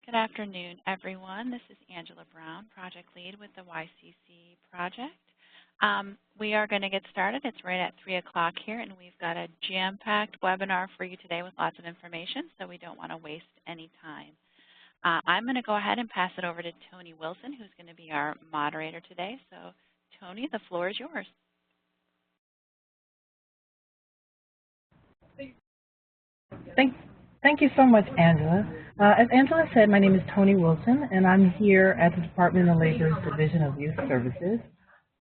Good afternoon, everyone. This is Angela Brown, Project Lead with the YCC project. We are going to get started. It's right at 3 o'clock here, and we've got a jam-packed webinar for you today with lots of information, so we don't want to waste any time. I'm going to go ahead and pass it over to Tony Wilson, who's going to be our moderator today. So, Tony, the floor is yours. Thank you so much, Angela. As Angela said, my name is Tony Wilson, and I'm here at the Department of Labor's Division of Youth Services.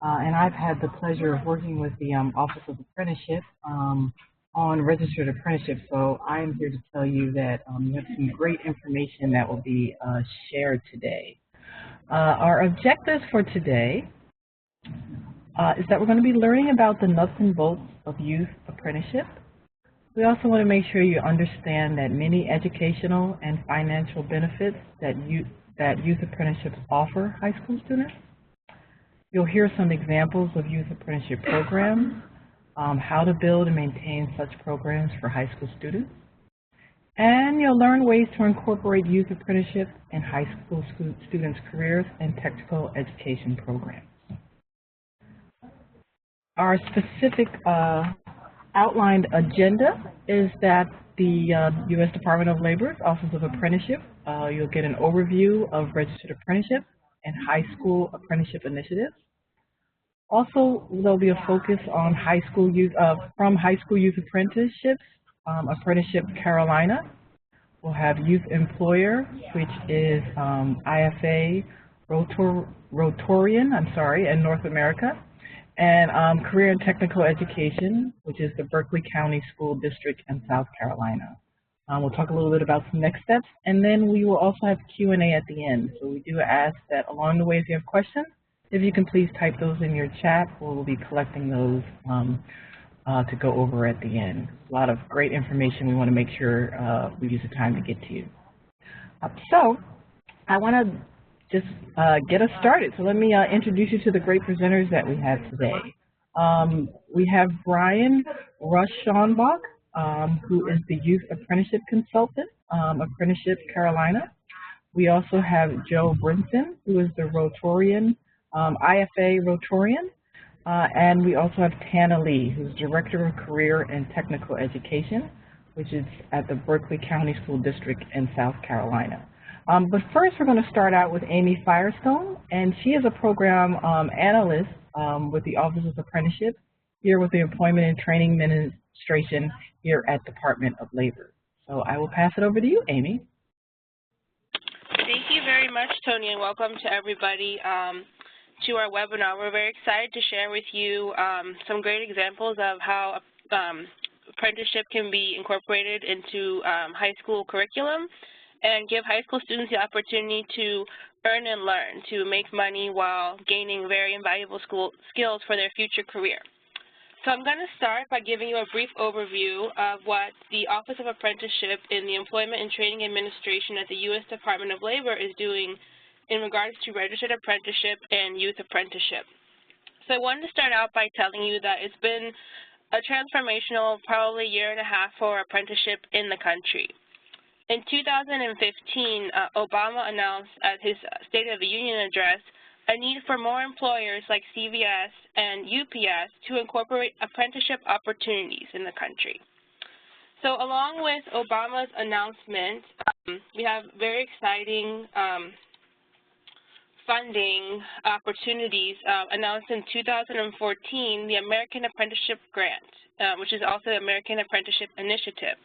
And I've had the pleasure of working with the Office of Apprenticeship on Registered Apprenticeship. So I'm here to tell you that you have some great information that will be shared today. Our objectives for today is that we're going to be learning about the nuts and bolts of youth apprenticeship. We also want to make sure you understand that many educational and financial benefits that youth apprenticeships offer high school students. You'll hear some examples of youth apprenticeship programs, how to build and maintain such programs for high school students, and you'll learn ways to incorporate youth apprenticeship in high school students' careers and technical education programs. Our specific outlined agenda is that the U.S. Department of Labor's Office of Apprenticeship, you'll get an overview of registered apprenticeship and high school apprenticeship initiatives. Also, there'll be a focus on high school youth, from high school youth apprenticeships, Apprenticeship Carolina. We'll have Youth Employer, which is IFA Rotorian, in North America. And Career and Technical Education, which is the Berkeley County School District in South Carolina. We'll talk a little bit about some next steps, and then we will also have Q&A at the end. So we do ask that along the way, if you have questions, if you can please type those in your chat, we'll be collecting those to go over at the end. A lot of great information. We want to make sure we use the time to get to you. So I want to just get us started. So let me introduce you to the great presenters that we have today. We have Brian Rush-Schonbach, who is the Youth Apprenticeship Consultant, Apprenticeship Carolina. We also have Joe Brinson, who is the Rotorian, IFA Rotorian. And we also have Tana Lee, who's Director of Career and Technical Education, which is at the Berkeley County School District in South Carolina. But first, we're going to start out with Amy Firestone, and she is a program analyst with the Office of Apprenticeship here with the Employment and Training Administration here at Department of Labor. So I will pass it over to you, Amy. Thank you very much, Tony, and welcome to everybody to our webinar. We're very excited to share with you some great examples of how apprenticeship can be incorporated into high school curriculum and give high school students the opportunity to earn and learn, to make money while gaining very invaluable skills for their future career. So I'm going to start by giving you a brief overview of what the Office of Apprenticeship in the Employment and Training Administration at the U.S. Department of Labor is doing in regards to registered apprenticeship and youth apprenticeship. So I wanted to start out by telling you that it's been a transformational, probably year and a half for apprenticeship in the country. In 2015, Obama announced at his State of the Union address a need for more employers like CVS and UPS to incorporate apprenticeship opportunities in the country. So along with Obama's announcement, we have very exciting funding opportunities announced in 2014, the American Apprenticeship Grant, which is also the American Apprenticeship Initiative.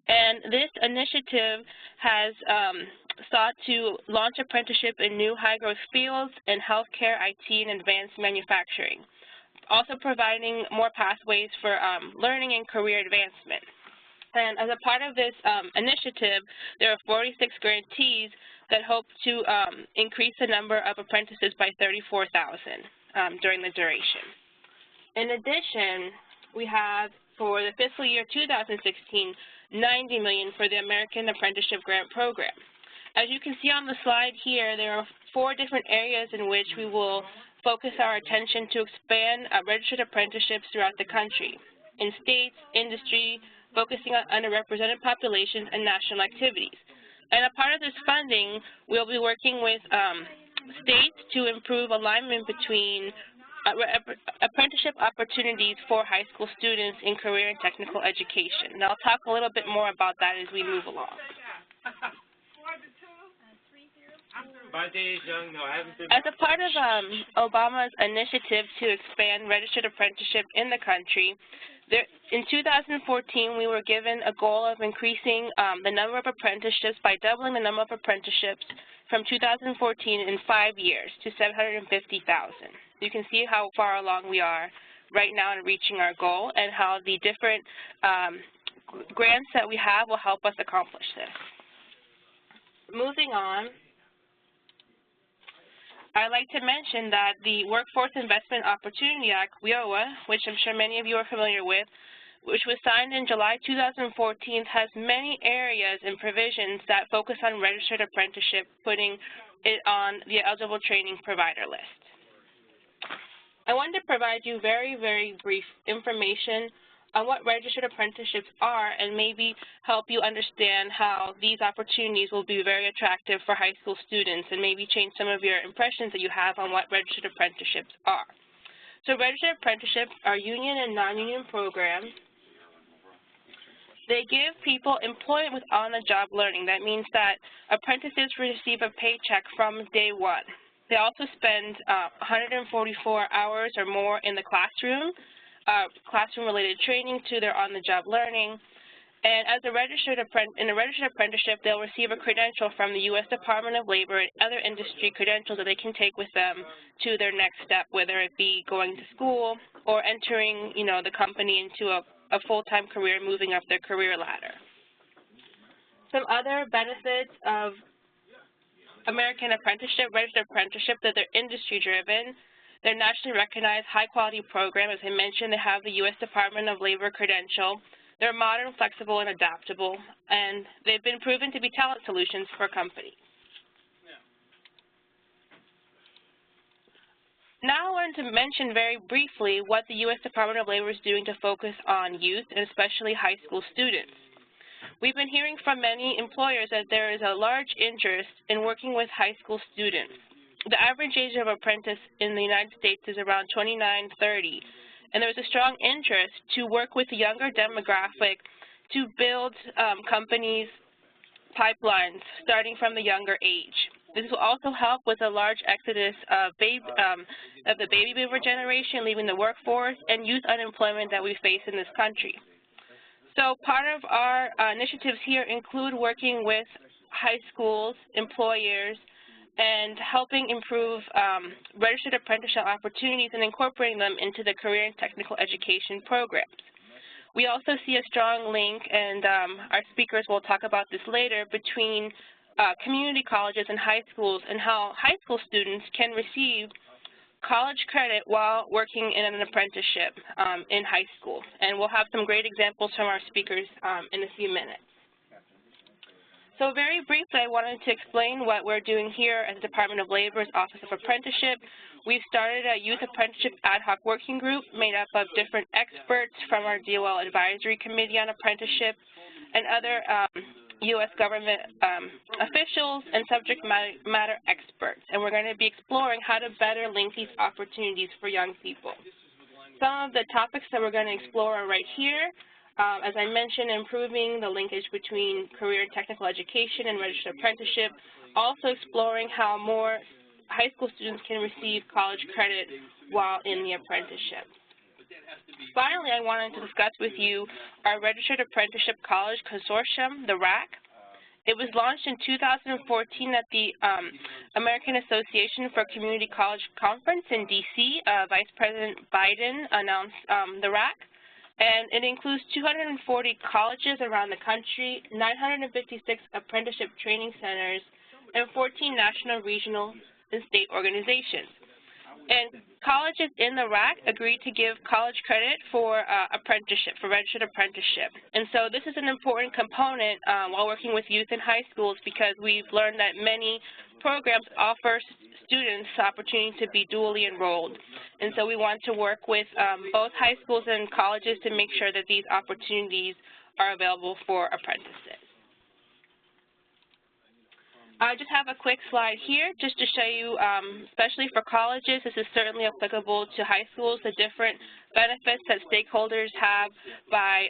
And this initiative has sought to launch apprenticeship in new high-growth fields in healthcare, IT, and advanced manufacturing, also providing more pathways for learning and career advancement. And as a part of this initiative, there are 46 grantees that hope to increase the number of apprentices by 34,000 during the duration. In addition, we have, for the fiscal year 2016, $90 million for the American Apprenticeship Grant Program. As you can see on the slide here, there are 4 different areas in which we will focus our attention to expand registered apprenticeships throughout the country, in states, industry, focusing on underrepresented populations, and national activities. And a part of this funding, we'll be working with states to improve alignment between apprenticeship opportunities for high school students in career and technical education. And I'll talk a little bit more about that as we move along. As a part of Obama's initiative to expand registered apprenticeship in the country, in 2014, we were given a goal of increasing the number of apprenticeships by doubling the number of apprenticeships from 2014 in 5 years to 750,000. You can see how far along we are right now in reaching our goal and how the different grants that we have will help us accomplish this. Moving on, I'd like to mention that the Workforce Investment Opportunity Act, WIOA, which I'm sure many of you are familiar with, which was signed in July 2014, has many areas and provisions that focus on registered apprenticeship, putting it on the eligible training provider list. I wanted to provide you very, very brief information on what registered apprenticeships are and maybe help you understand how these opportunities will be very attractive for high school students and maybe change some of your impressions that you have on what registered apprenticeships are. So registered apprenticeships are union and non-union programs. They give people employment with on-the-job learning. That means that apprentices receive a paycheck from day one. They also spend 144 hours or more in the classroom-related training to their on-the-job learning. And as in a registered apprenticeship, they'll receive a credential from the U.S. Department of Labor and other industry credentials that they can take with them to their next step, whether it be going to school or entering, the company into a full-time career, moving up their career ladder. Some other benefits of American apprenticeship, registered apprenticeship, that they're industry-driven. They're nationally recognized, high-quality program. As I mentioned, they have the U.S. Department of Labor credential. They're modern, flexible, and adaptable, and they've been proven to be talent solutions for companies. Now I wanted to mention very briefly what the U.S. Department of Labor is doing to focus on youth, and especially high school students. We've been hearing from many employers that there is a large interest in working with high school students. The average age of apprentice in the United States is around 29, 30, and there's a strong interest to work with the younger demographic to build companies' pipelines starting from the younger age. This will also help with a large exodus of the baby boomer generation leaving the workforce and youth unemployment that we face in this country. So part of our initiatives here include working with high schools, employers, and helping improve registered apprenticeship opportunities and incorporating them into the career and technical education programs. We also see a strong link, and our speakers will talk about this later, between community colleges and high schools, and how high school students can receive college credit while working in an apprenticeship in high school. And we'll have some great examples from our speakers in a few minutes. So very briefly, I wanted to explain what we're doing here at the Department of Labor's Office of Apprenticeship. We've started a Youth Apprenticeship Ad-Hoc working group made up of different experts from our DOL Advisory Committee on Apprenticeship and other U.S. government officials and subject matter experts. And we're going to be exploring how to better link these opportunities for young people. Some of the topics that we're going to explore are right here. As I mentioned, improving the linkage between career and technical education and registered apprenticeship, also exploring how more high school students can receive college credit while in the apprenticeship. Finally, I wanted to discuss with you our Registered Apprenticeship College-Consortium, the RAC. It was launched in 2014 at the American Association for Community College Conference in D.C. Vice President Biden announced the RAC. And it includes 240 colleges around the country, 956 apprenticeship training centers, and 14 national, regional, and state organizations. And colleges in the RAC agreed to give college credit for apprenticeship, for registered apprenticeship. And so this is an important component while working with youth in high schools, because we've learned that many programs offer students the opportunity to be dually enrolled. And so we want to work with both high schools and colleges to make sure that these opportunities are available for apprentices. I just have a quick slide here just to show you, especially for colleges, this is certainly applicable to high schools, the different benefits that stakeholders have by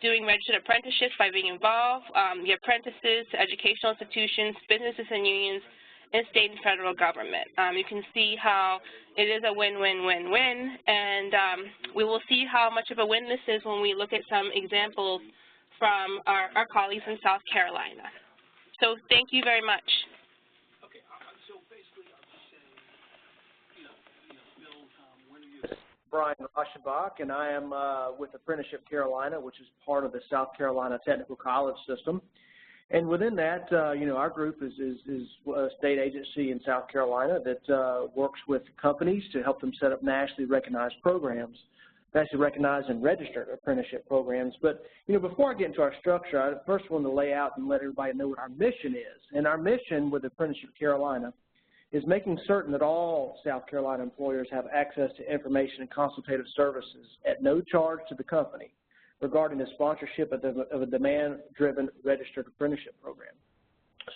doing registered apprenticeships, by being involved, the apprentices, educational institutions, businesses and unions, and state and federal government. You can see how it is a win-win-win-win, and we will see how much of a win this is when we look at some examples from our colleagues in South Carolina. So thank you very much. Okay, so basically I'm just saying, Bill, when are you? Brian Aschenbach, and I am with Apprenticeship Carolina, which is part of the South Carolina Technical College system. And within that, our group is a state agency in South Carolina that works with companies to help them set up nationally recognized programs, nationally recognized and registered apprenticeship programs. But, before I get into our structure, I first want to lay out and let everybody know what our mission is. And our mission with Apprenticeship Carolina is making certain that all South Carolina employers have access to information and consultative services at no charge to the company regarding the sponsorship of a demand-driven registered apprenticeship program.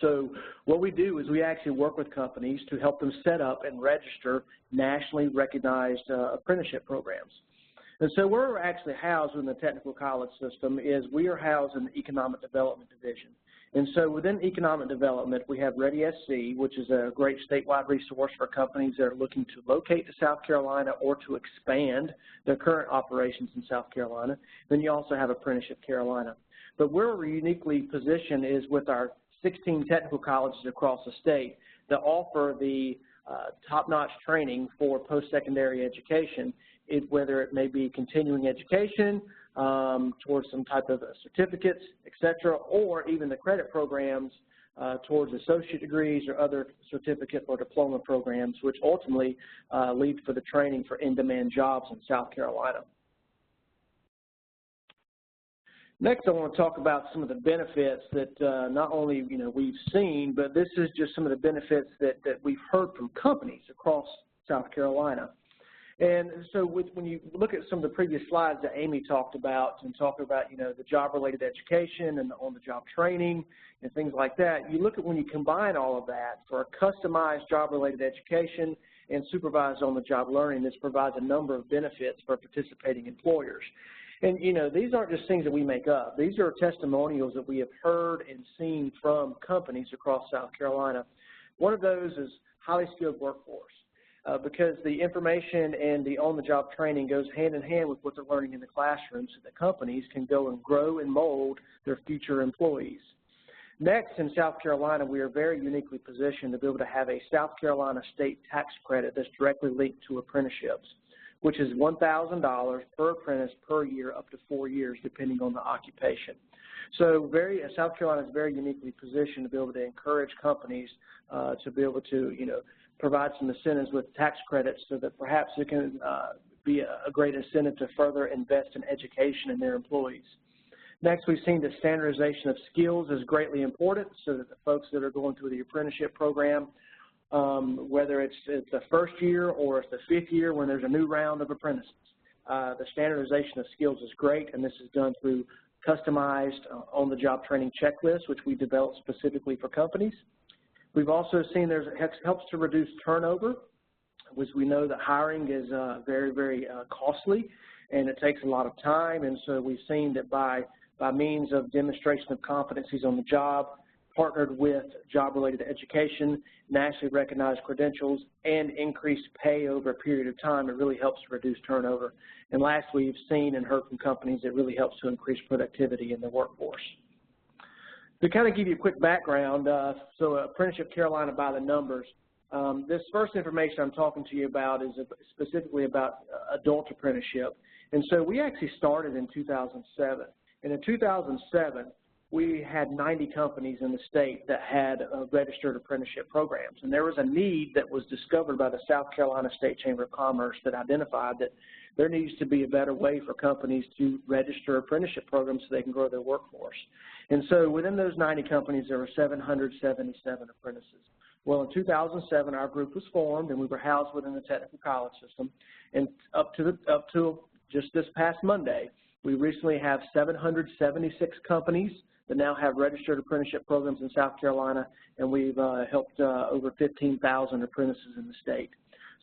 So what we do is we actually work with companies to help them set up and register nationally recognized apprenticeship programs. And so where we're actually housed in the technical college system is we are housed in the Economic Development Division. And so within Economic Development, we have Ready SC, which is a great statewide resource for companies that are looking to locate to South Carolina or to expand their current operations in South Carolina. Then you also have Apprenticeship Carolina. But where we're uniquely positioned is with our 16 technical colleges across the state that offer the top-notch training for post-secondary education, whether it may be continuing education, towards some type of certificates, et cetera, or even the credit programs towards associate degrees or other certificate or diploma programs, which ultimately lead for the training for in-demand jobs in South Carolina. Next, I want to talk about some of the benefits that not only we've seen, but this is just some of the benefits that we've heard from companies across South Carolina. And so when you look at some of the previous slides that Amy talked about and talk about, the job-related education and the on-the-job training and things like that, you look at when you combine all of that for a customized job-related education and supervised on-the-job learning, this provides a number of benefits for participating employers. And, these aren't just things that we make up. These are testimonials that we have heard and seen from companies across South Carolina. One of those is highly skilled workforce. Because the information and the on-the-job training goes hand in hand with what they're learning in the classroom so that companies can go and grow and mold their future employees. Next, in South Carolina, we are very uniquely positioned to be able to have a South Carolina state tax credit that's directly linked to apprenticeships, which is $1,000 per apprentice per year up to 4 years, depending on the occupation. So South Carolina is very uniquely positioned to be able to encourage companies to be able to, provide some incentives with tax credits so that perhaps it can be a great incentive to further invest in education in their employees. Next, we've seen that standardization of skills is greatly important so that the folks that are going through the apprenticeship program, whether it's the first year or it's the 5th year when there's a new round of apprentices, the standardization of skills is great, and this is done through customized on-the-job training checklists, which we developed specifically for companies. We've also seen it helps to reduce turnover, which we know that hiring is very, very costly, and it takes a lot of time. And so we've seen that by means of demonstration of competencies on the job, partnered with job-related education, nationally recognized credentials, and increased pay over a period of time, it really helps to reduce turnover. And lastly, we've seen and heard from companies it really helps to increase productivity in the workforce. To kind of give you a quick background, so Apprenticeship Carolina by the numbers, this first information I'm talking to you about is specifically about adult apprenticeship. And so we actually started in 2007. And in 2007, we had 90 companies in the state that had registered apprenticeship programs. And there was a need that was discovered by the South Carolina State Chamber of Commerce that identified that there needs to be a better way for companies to register apprenticeship programs so they can grow their workforce. And so within those 90 companies, there were 777 apprentices. Well, in 2007, our group was formed, and we were housed within the technical college system. And up to just this past Monday, We recently have 776 companies that now have registered apprenticeship programs in South Carolina, and we've helped over 15,000 apprentices in the state.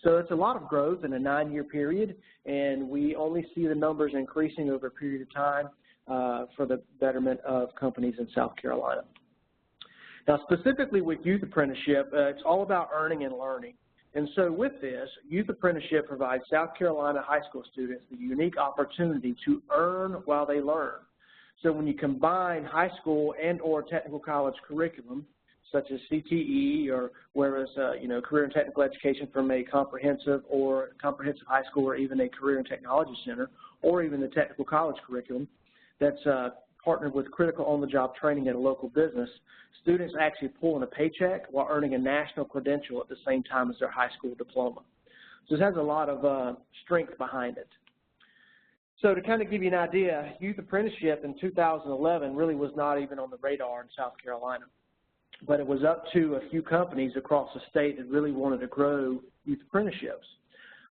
So it's a lot of growth in a 9-year period, and we only see the numbers increasing over a period of time for the betterment of companies in South Carolina. Now, specifically with youth apprenticeship, it's all about earning and learning. And so with this, Youth Apprenticeship provides South Carolina high school students the unique opportunity to earn while they learn. So when you combine high school and or technical college curriculum, such as CTE or whereas, career and technical education from a comprehensive high school or even a career and technology center, or even the technical college curriculum that's partnered with critical on-the-job training at a local business, students actually pull in a paycheck while earning a national credential at the same time as their high school diploma. So this has a lot of strength behind it. So to kind of give you an idea, youth apprenticeship in 2011 really was not even on the radar in South Carolina, but it was up to a few companies across the state that really wanted to grow youth apprenticeships.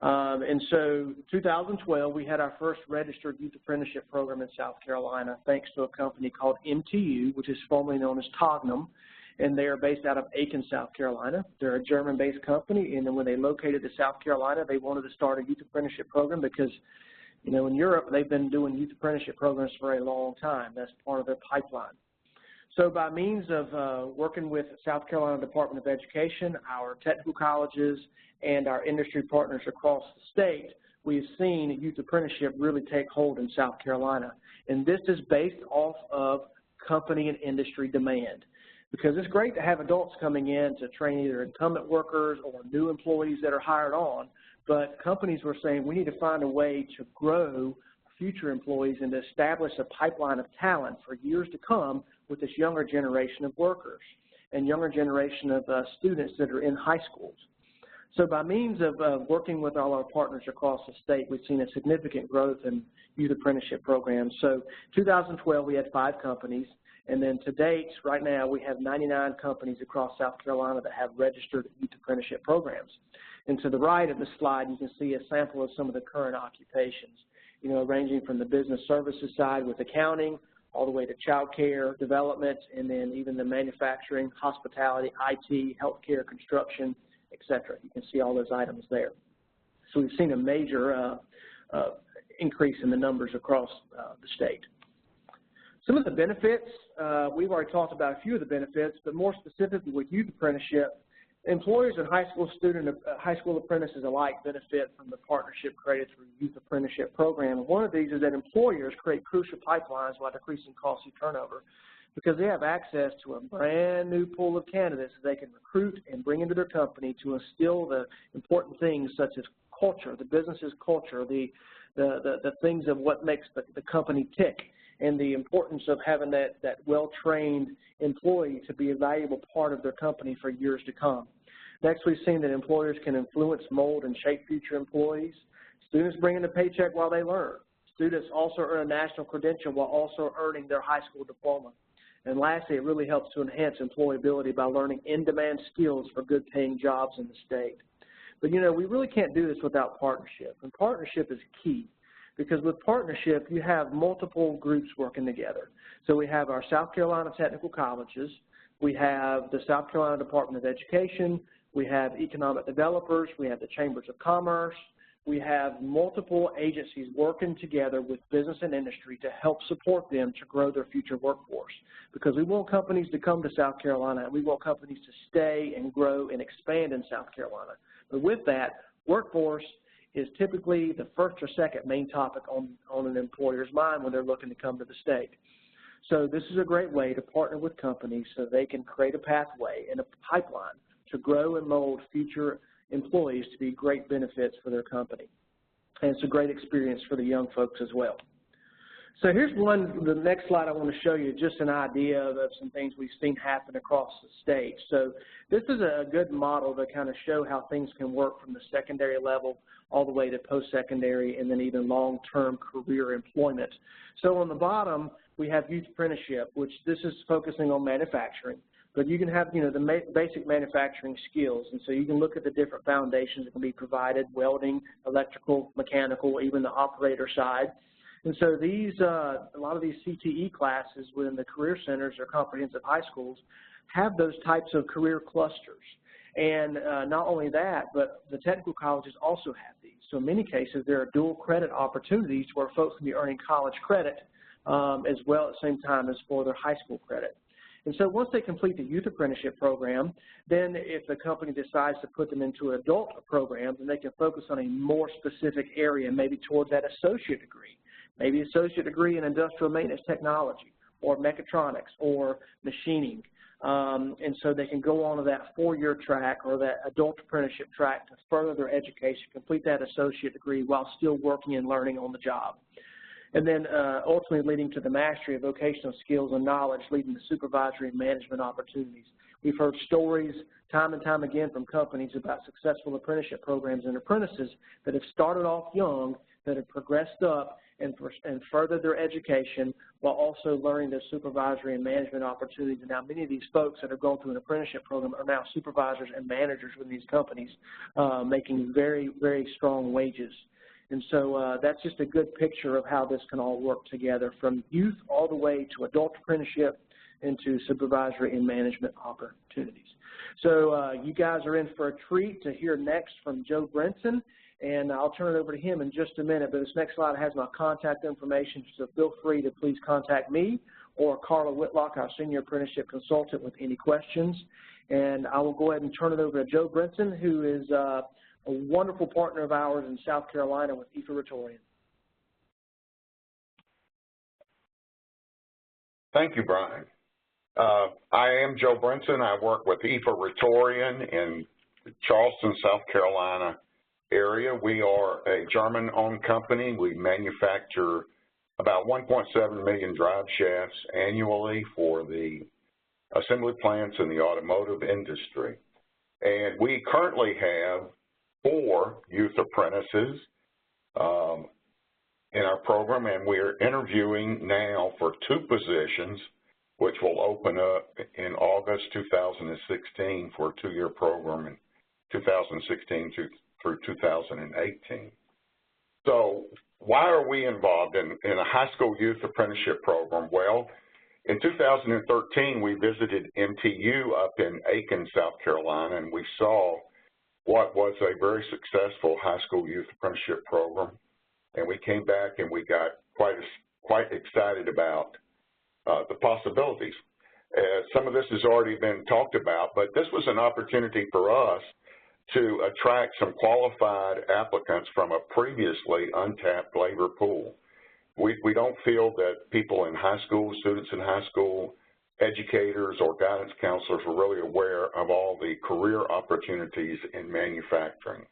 And so 2012, we had our first registered youth apprenticeship program in South Carolina, thanks to a company called MTU, which is formerly known as Tognum, and they are based out of Aiken, South Carolina. They're a German-based company, and then when they located to South Carolina, they wanted to start a youth apprenticeship program because, in Europe, they've been doing youth apprenticeship programs for a long time. That's part of their pipeline. So by means of working with South Carolina Department of Education, our technical colleges, and our industry partners across the state, we've seen youth apprenticeship really take hold in South Carolina. And this is based off of company and industry demand. Because it's great to have adults coming in to train either incumbent workers or new employees that are hired on, but companies were saying we need to find a way to grow future employees and to establish a pipeline of talent for years to come with this younger generation of workers and younger generation of students that are in high schools. So by means of working with all our partners across the state, we've seen a significant growth in youth apprenticeship programs. So 2012, we had 5 companies, and then to date, right now, we have 99 companies across South Carolina that have registered youth apprenticeship programs. And to the right of the slide, you can see a sample of some of the current occupations, ranging from the business services side with accounting, all the way to child care, development, and then even the manufacturing, hospitality, IT, healthcare, construction, etc. You can see all those items there. So we've seen a major increase in the numbers across the state. Some of the benefits, we've already talked about a few of the benefits, but more specifically with youth apprenticeship, employers and high school apprentices alike benefit from the partnership created through the Youth Apprenticeship Program. And one of these is that employers create crucial pipelines while decreasing costly turnover because they have access to a brand new pool of candidates that they can recruit and bring into their company to instill the important things such as culture, the business's culture, the things of what makes the company tick, and the importance of having that well-trained employee to be a valuable part of their company for years to come. Next, we've seen that employers can influence, mold, and shape future employees. Students bring in a paycheck while they learn. Students also earn a national credential while also earning their high school diploma. And lastly, it really helps to enhance employability by learning in-demand skills for good-paying jobs in the state. But, we really can't do this without partnership, and partnership is key. Because with partnership, you have multiple groups working together. So we have our South Carolina technical colleges, we have the South Carolina Department of Education, we have economic developers, we have the Chambers of Commerce, we have multiple agencies working together with business and industry to help support them to grow their future workforce. Because we want companies to come to South Carolina, and we want companies to stay and grow and expand in South Carolina. But with that, workforce is typically the first or second main topic on an employer's mind when they're looking to come to the state. So this is a great way to partner with companies so they can create a pathway and a pipeline to grow and mold future employees to be great benefits for their company. And it's a great experience for the young folks as well. So here's the next slide I want to show you, just an idea of some things we've seen happen across the state. So this is a good model to kind of show how things can work from the secondary level all the way to post-secondary and then even long-term career employment. So on the bottom, we have youth apprenticeship, which this is focusing on manufacturing. But you can have, the basic manufacturing skills. And so you can look at the different foundations that can be provided, welding, electrical, mechanical, even the operator side. And so these, a lot of these CTE classes within the career centers or comprehensive high schools have those types of career clusters. And not only that, but the technical colleges also have these. So in many cases, there are dual credit opportunities where folks can be earning college credit as well at the same time as for their high school credit. And so once they complete the youth apprenticeship program, then if the company decides to put them into an adult program, then they can focus on a more specific area, maybe towards that associate degree, maybe associate degree in industrial maintenance technology or mechatronics or machining. And so they can go on to that 4-year track or that adult apprenticeship track to further their education, complete that associate degree while still working and learning on the job. And then ultimately leading to the mastery of vocational skills and knowledge, leading to supervisory and management opportunities. We've heard stories time and time again from companies about successful apprenticeship programs and apprentices that have started off young, that have progressed up and furthered their education while also learning their supervisory and management opportunities. And now many of these folks that have gone through an apprenticeship program are now supervisors and managers with these companies, making very, very strong wages. And so that's just a good picture of how this can all work together, from youth all the way to adult apprenticeship into supervisory and management opportunities. So you guys are in for a treat to hear next from Joe Brinson, and I'll turn it over to him in just a minute. But this next slide has my contact information, so feel free to please contact me or Carla Whitlock, our Senior Apprenticeship Consultant, with any questions. And I will go ahead and turn it over to Joe Brinson, who is a wonderful partner of ours in South Carolina with Rhetorian. Thank you, Brian. I am Joe Brinson. I work with Rhetorian in the Charleston, South Carolina area. We are a German-owned company. We manufacture about 1.7 million drive shafts annually for the assembly plants in the automotive industry. And we currently have 4 youth apprentices in our program, and we're interviewing now for 2 positions, which will open up in August 2016 for a 2-year program in 2016 through 2018. So why are we involved in a high school youth apprenticeship program? Well, in 2013, we visited MTU up in Aiken, South Carolina, and we saw what was a very successful high school youth apprenticeship program. And we came back and we got quite excited about the possibilities. Some of this has already been talked about, but this was an opportunity for us to attract some qualified applicants from a previously untapped labor pool. We don't feel that people in high school, students in high school, educators or guidance counselors were really aware of all the career opportunities in manufacturing.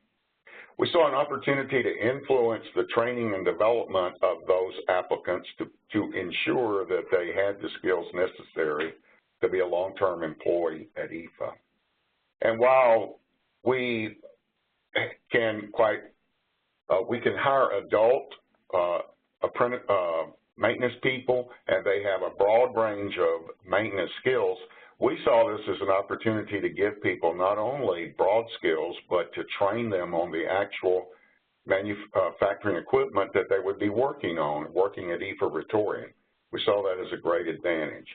We saw an opportunity to influence the training and development of those applicants to ensure that they had the skills necessary to be a long-term employee at IFA. And while we can hire adult maintenance people, and they have a broad range of maintenance skills, we saw this as an opportunity to give people not only broad skills, but to train them on the actual manufacturing equipment that they would be working on, working at Rhetorian. We saw that as a great advantage.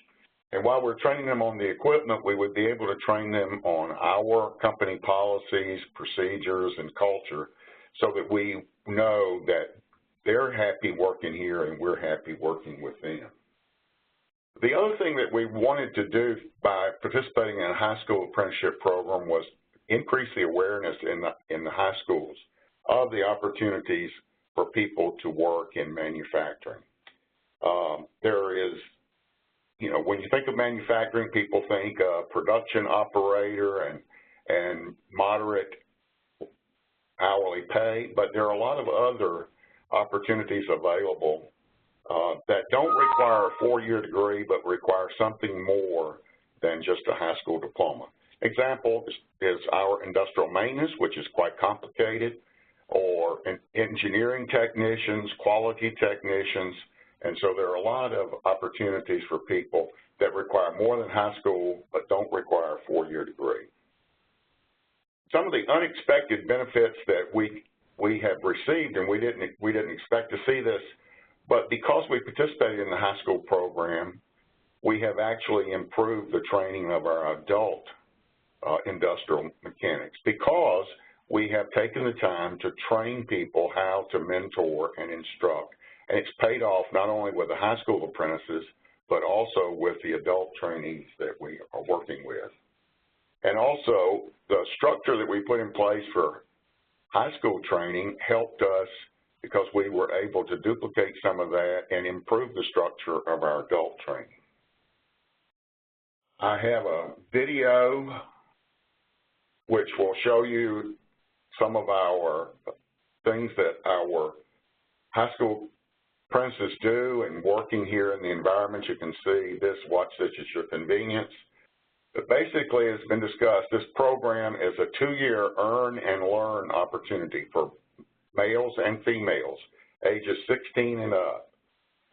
And while we're training them on the equipment, we would be able to train them on our company policies, procedures, and culture so that we know that they're happy working here and we're happy working with them. The other thing that we wanted to do by participating in a high school apprenticeship program was increase the awareness in the high schools of the opportunities for people to work in manufacturing. There is, when you think of manufacturing, people think production operator and moderate hourly pay, but there are a lot of other opportunities available that don't require a 4-year degree but require something more than just a high school diploma. Example is our industrial maintenance, which is quite complicated, or engineering technicians, quality technicians, and so there are a lot of opportunities for people that require more than high school but don't require a 4-year degree. Some of the unexpected benefits that we have received, and we didn't expect to see this, But because we participated in the high school program, we have actually improved the training of our adult industrial mechanics because we have taken the time to train people how to mentor and instruct. And it's paid off not only with the high school apprentices, but also with the adult trainees that we are working with. And also, the structure that we put in place for high school training helped us because we were able to duplicate some of that and improve the structure of our adult training. I have a video which will show you some of our things that our high school apprentices do and working here in the environment. You can see this, watch this at your convenience. But basically, as has been discussed, this program is a 2-year earn and learn opportunity for males and females, ages 16 and up.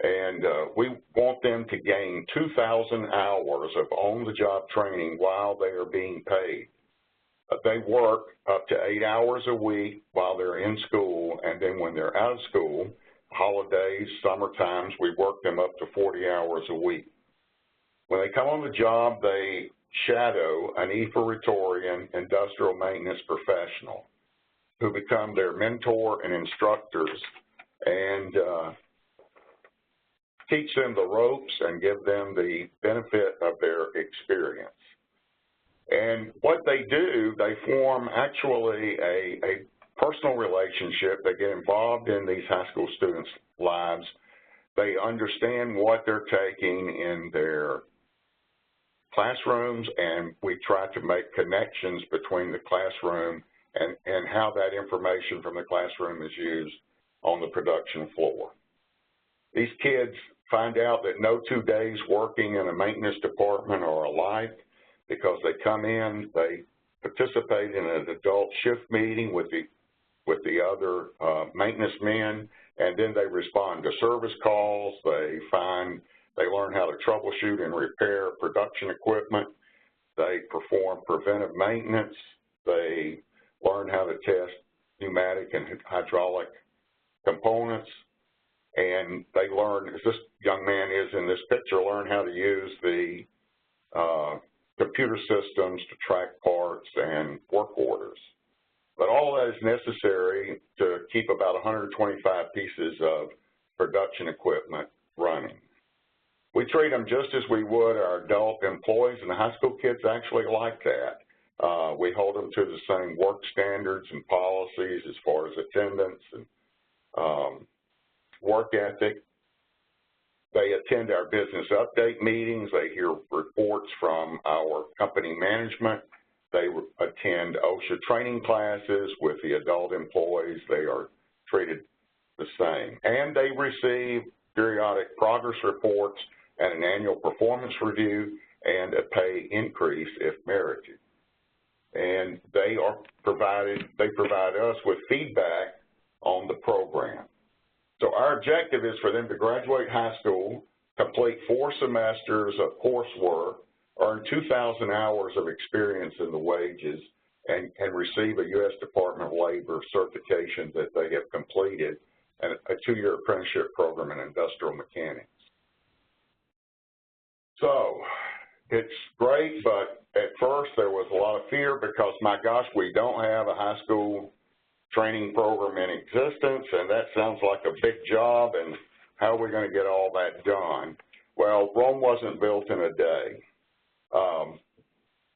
And we want them to gain 2,000 hours of on-the-job training while they are being paid. They work up to 8 hours a week while they're in school, and then when they're out of school, holidays, summer times, we work them up to 40 hours a week. When they come on the job, they shadow an E-Foratorian industrial maintenance professional who become their mentor and instructors and teach them the ropes and give them the benefit of their experience. And what they do, they form actually a personal relationship. They get involved in these high school students' lives. They understand what they're taking in their classrooms, and we try to make connections between the classroom and how that information from the classroom is used on the production floor. These kids find out that no 2 days working in a maintenance department are alike because they come in, they participate in an adult shift meeting with the other maintenance men, and then they respond to service calls. They learn how to troubleshoot and repair production equipment. They perform preventive maintenance. They learn how to test pneumatic and hydraulic components. And they learn, as this young man is in this picture, learn how to use the computer systems to track parts and work orders. But all that is necessary to keep about 125 pieces of production equipment running. We treat them just as we would our adult employees, and the high school kids actually like that. We hold them to the same work standards and policies as far as attendance and work ethic. They attend our business update meetings. They hear reports from our company management. They attend OSHA training classes with the adult employees. They are treated the same. And they receive periodic progress reports and an annual performance review and a pay increase if merited. And they provide us with feedback on the program. So our objective is for them to graduate high school, complete 4 semesters of coursework, earn 2,000 hours of experience in the wages, and receive a U.S. Department of Labor certification that they have completed and a 2-year apprenticeship program in industrial mechanics. So it's great, but at first there was a lot of fear because, my gosh, we don't have a high school training program in existence, and that sounds like a big job, and how are we going to get all that done? Well, Rome wasn't built in a day.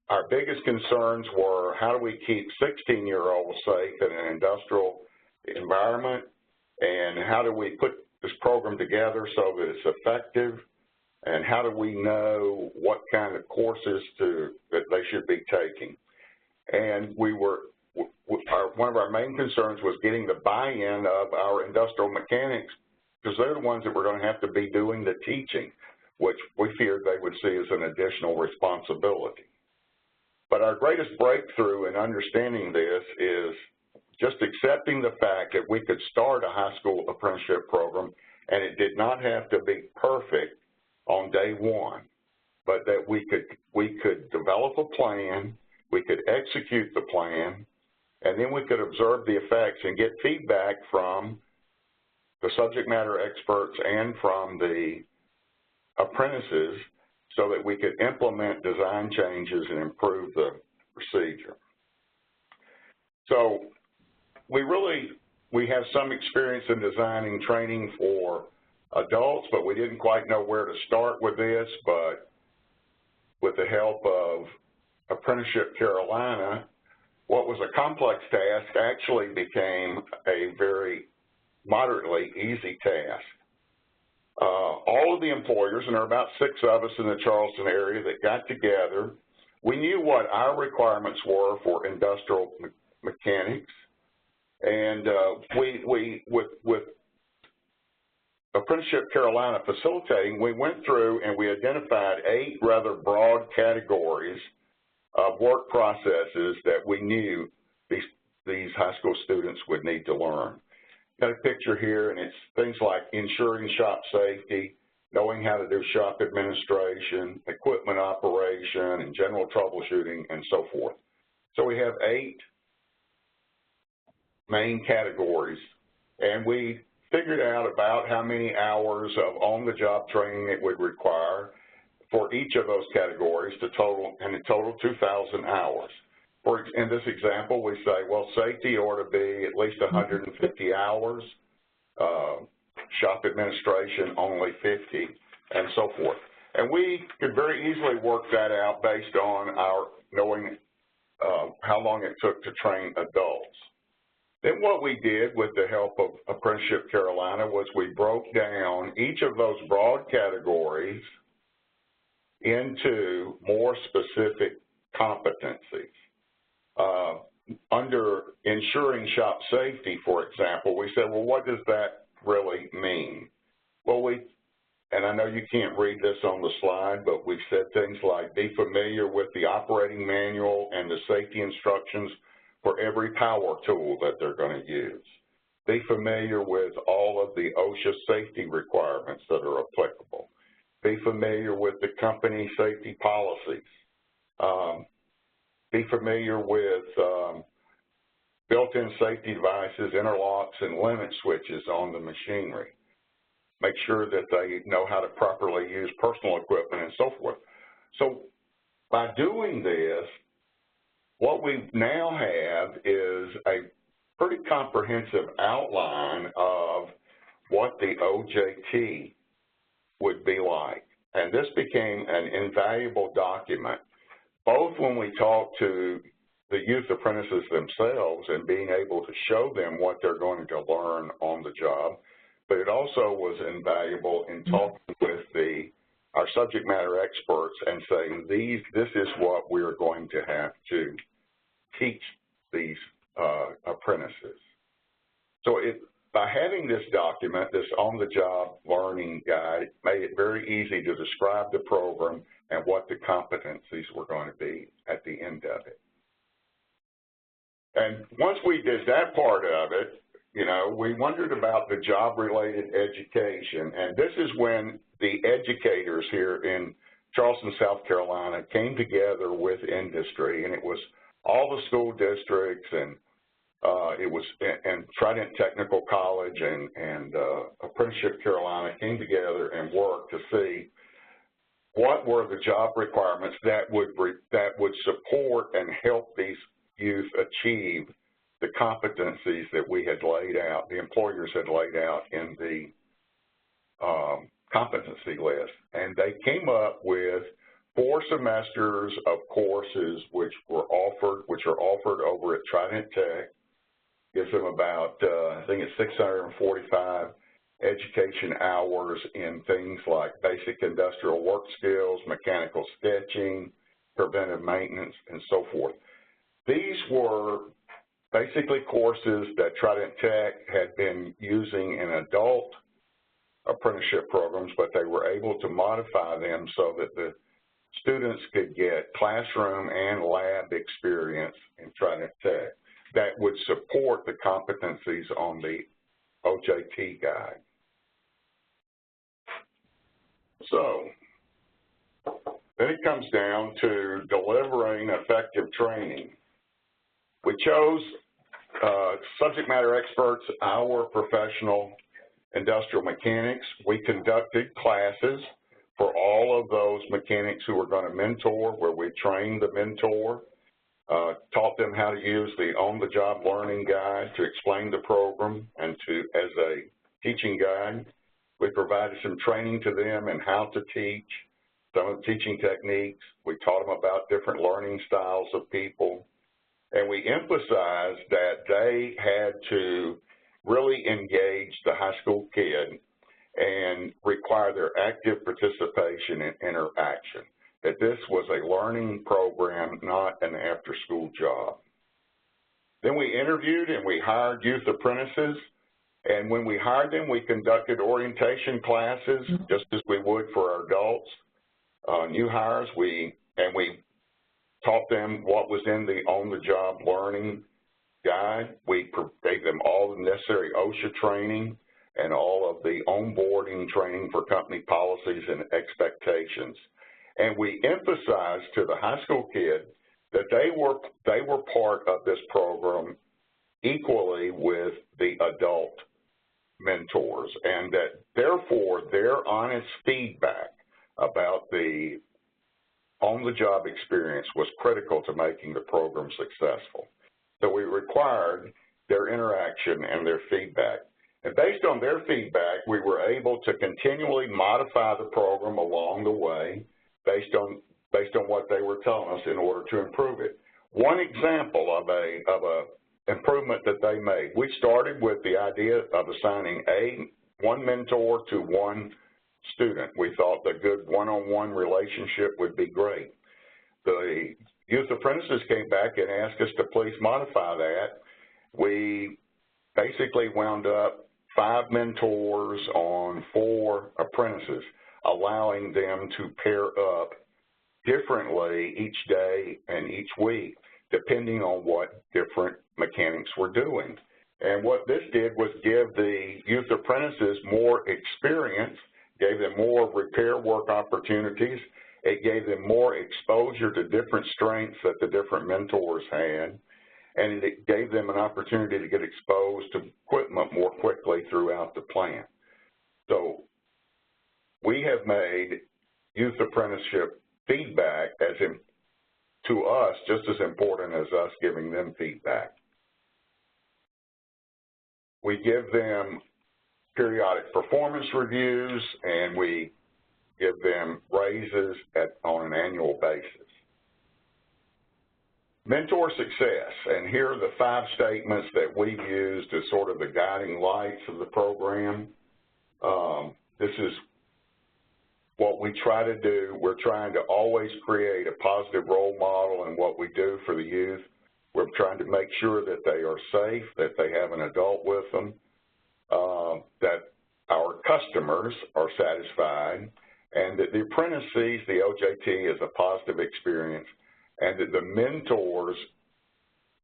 Our biggest concerns were how do we keep 16-year-olds safe in an industrial environment, and how do we put this program together so that it's effective, and how do we know what kind of courses that they should be taking? And one of our main concerns was getting the buy-in of our industrial mechanics, because they're the ones that were going to have to be doing the teaching, which we feared they would see as an additional responsibility. But our greatest breakthrough in understanding this is just accepting the fact that we could start a high school apprenticeship program, and it did not have to be perfect on day one, but that we could develop a plan, we could execute the plan, and then we could observe the effects and get feedback from the subject matter experts and from the apprentices so that we could implement design changes and improve the procedure. So we have some experience in designing training for adults, but we didn't quite know where to start with this, but with the help of Apprenticeship Carolina, what was a complex task actually became a very moderately easy task. All of the employers, and there are about 6 of us in the Charleston area that got together, we knew what our requirements were for industrial mechanics, and with Apprenticeship Carolina facilitating, we went through and we identified 8 rather broad categories of work processes that we knew these high school students would need to learn. Got a picture here, and it's things like ensuring shop safety, knowing how to do shop administration, equipment operation, and general troubleshooting, and so forth. So we have 8 main categories, and we figured out about how many hours of on-the-job training it would require for each of those categories to total, and in total 2,000 hours. In this example, we say, well, safety ought to be at least 150 hours, shop administration only 50, and so forth. And we could very easily work that out based on our knowing how long it took to train adults. Then what we did with the help of Apprenticeship Carolina was we broke down each of those broad categories into more specific competencies. Under ensuring shop safety, for example, we said, well, what does that really mean? Well, and I know you can't read this on the slide, but we said things like be familiar with the operating manual and the safety instructions for every power tool that they're going to use. Be familiar with all of the OSHA safety requirements that are applicable. Be familiar with the company safety policies. Be familiar with built-in safety devices, interlocks, and limit switches on the machinery. Make sure that they know how to properly use personal equipment and so forth. So by doing this, what we now have is a pretty comprehensive outline of what the OJT would be like. And this became an invaluable document, both when we talk to the youth apprentices themselves and being able to show them what they're going to learn on the job, but it also was invaluable in talking with our subject matter experts and saying, this is what we're going to have to teach these apprentices. So by having this document, this on-the-job learning guide, it made it very easy to describe the program and what the competencies were going to be at the end of it. And once we did that part of it, we wondered about the job-related education, and this is when the educators here in Charleston, South Carolina came together with industry, and it was all the school districts and Trident Technical College and Apprenticeship Carolina came together and worked to see what were the job requirements that would support and help these youth achieve the competencies that we had laid out, the employers had laid out in the competency list. And they came up with 4 semesters of courses which are offered over at Trident Tech. Gives them about, I think it's 645 education hours in things like basic industrial work skills, mechanical sketching, preventive maintenance, and so forth. These were basically courses that Trident Tech had been using in adult apprenticeship programs, but they were able to modify them so that the students could get classroom and lab experience in Trident Tech that would support the competencies on the OJT guide. So then it comes down to delivering effective training. We chose subject matter experts, our professional industrial mechanics, we conducted classes for all of those mechanics who were going to mentor, where we trained the mentor, taught them how to use the on-the-job learning guide to explain the program and as a teaching guide. We provided some training to them in how to teach, some of the teaching techniques. We taught them about different learning styles of people. And we emphasized that they had to really engage the high school kid and require their active participation and interaction, that this was a learning program, not an after-school job. Then we interviewed and we hired youth apprentices, and when we hired them, we conducted orientation classes just as we would for our adults. New hires, we taught them what was in the on-the-job learning guide. We gave them all the necessary OSHA training and all of the onboarding training for company policies and expectations. And we emphasized to the high school kid that they were part of this program equally with the adult mentors, and that therefore their honest feedback about the on-the-job experience was critical to making the program successful. So we required their interaction and their feedback. And based on their feedback, we were able to continually modify the program along the way based on what they were telling us in order to improve it. One example of a improvement that they made, we started with the idea of assigning one mentor to one student. We thought the good one-on-one relationship would be great. The youth apprentices came back and asked us to please modify that. We basically wound up 5 mentors on 4 apprentices, allowing them to pair up differently each day and each week, depending on what different mechanics were doing. And what this did was give the youth apprentices more experience, gave them more repair work opportunities. It gave them more exposure to different strengths that the different mentors had, and it gave them an opportunity to get exposed to equipment more quickly throughout the plant. So we have made youth apprenticeship feedback to us just as important as us giving them feedback. We give them periodic performance reviews, and we give them raises on an annual basis. Mentor success, and here are the 5 statements that we've used as sort of the guiding lights of the program. This is what we try to do. We're trying to always create a positive role model in what we do for the youth. We're trying to make sure that they are safe, that they have an adult with them, that our customers are satisfied, and that the apprentice sees the OJT as a positive experience, and that the mentors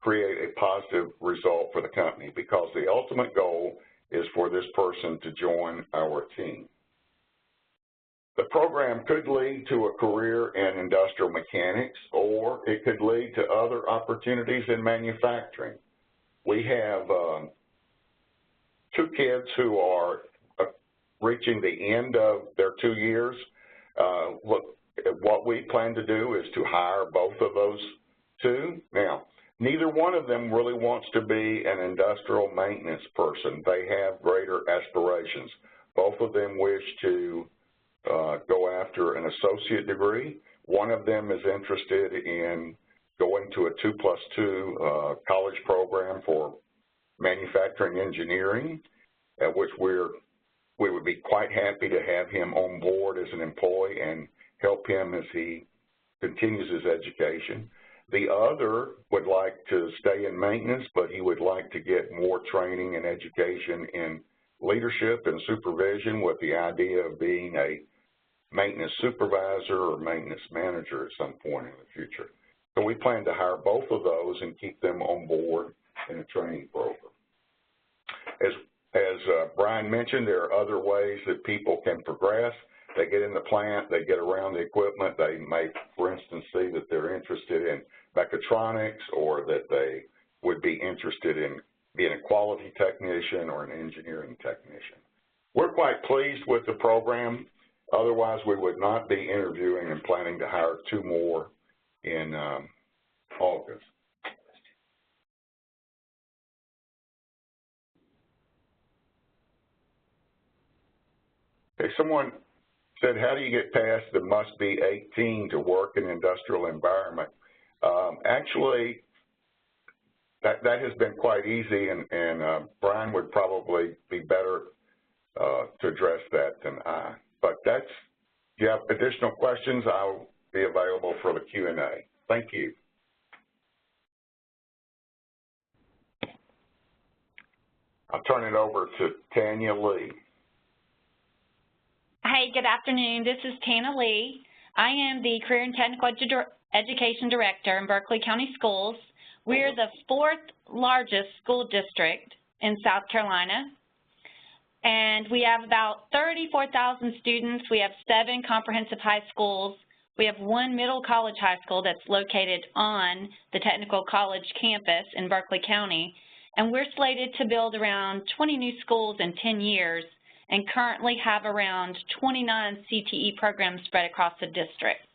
create a positive result for the company, because the ultimate goal is for this person to join our team. The program could lead to a career in industrial mechanics, or it could lead to other opportunities in manufacturing. We have 2 kids who are reaching the end of their 2 years. What we plan to do is to hire both of those 2. Now, neither one of them really wants to be an industrial maintenance person. They have greater aspirations. Both of them wish to go after an associate degree. One of them is interested in going to a 2+2 college program for manufacturing engineering, at which we would be quite happy to have him on board as an employee and help him as he continues his education. The other would like to stay in maintenance, but he would like to get more training and education in leadership and supervision, with the idea of being a maintenance supervisor or maintenance manager at some point in the future. So we plan to hire both of those and keep them on board in a training program. As Brian mentioned, there are other ways that people can progress. They get in the plant, they get around the equipment, they may, for instance, see that they're interested in mechatronics, or that they would be interested in being a quality technician or an engineering technician. We're quite pleased with the program. Otherwise, we would not be interviewing and planning to hire 2 more in August. Okay, someone said, how do you get past the must be 18 to work in an industrial environment? Actually, that has been quite easy, and Brian would probably be better to address that than I. But if you have additional questions, I'll be available for the Q&A. Thank you. I'll turn it over to Tanya Lee. Hi, good afternoon. This is Tana Lee. I am the Career and Technical Education Director in Berkeley County Schools. We're the 4th largest school district in South Carolina, and we have about 34,000 students. We have 7 comprehensive high schools. We have 1 middle college high school that's located on the Technical College campus in Berkeley County, and we're slated to build around 20 new schools in 10 years and currently have around 29 CTE programs spread across the district.